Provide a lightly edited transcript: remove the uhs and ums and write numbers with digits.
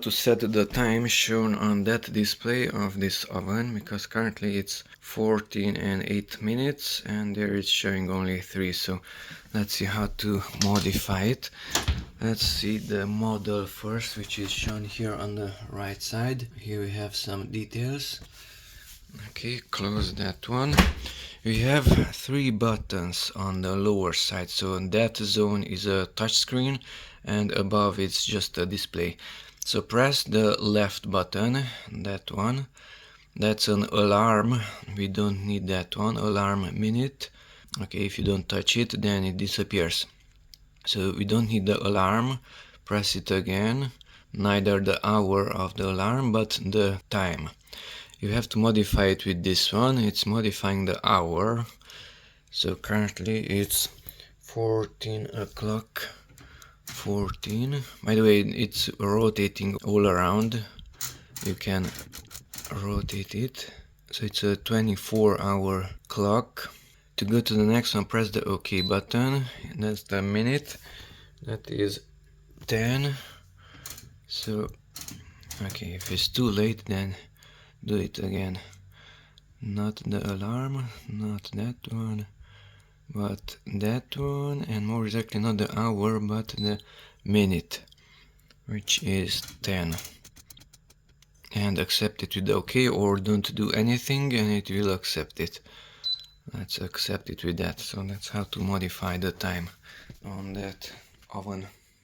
to set the time shown on that display of this oven, because currently it's 14 and 8 minutes and there it's showing only 3. So let's see how to modify it. Let's see the model first, which is shown here on the right side. Here we have some details. Okay, close that one. We have 3 buttons on the lower side, so that zone is a touchscreen and above it's just a display. So press the left button, that one. That's an alarm, we don't need that one, alarm minute. Okay, if you don't touch it, then it disappears. So we don't need the alarm, press it again, neither the hour of the alarm, but the time. You have to modify it with this one, it's modifying the hour. So currently it's 14 o'clock, 14. By the way, it's rotating all around. You can rotate it. So it's a 24-hour clock. To go to the next one, press the OK button. That's the minute. That is 10. So, okay, if it's too late, then do it again. Not the alarm, not that one, but that one, and more exactly not the hour, but the minute, which is 10. And accept it with OK, or don't do anything and it will accept it. Let's accept it with that. So that's how to modify the time on that oven.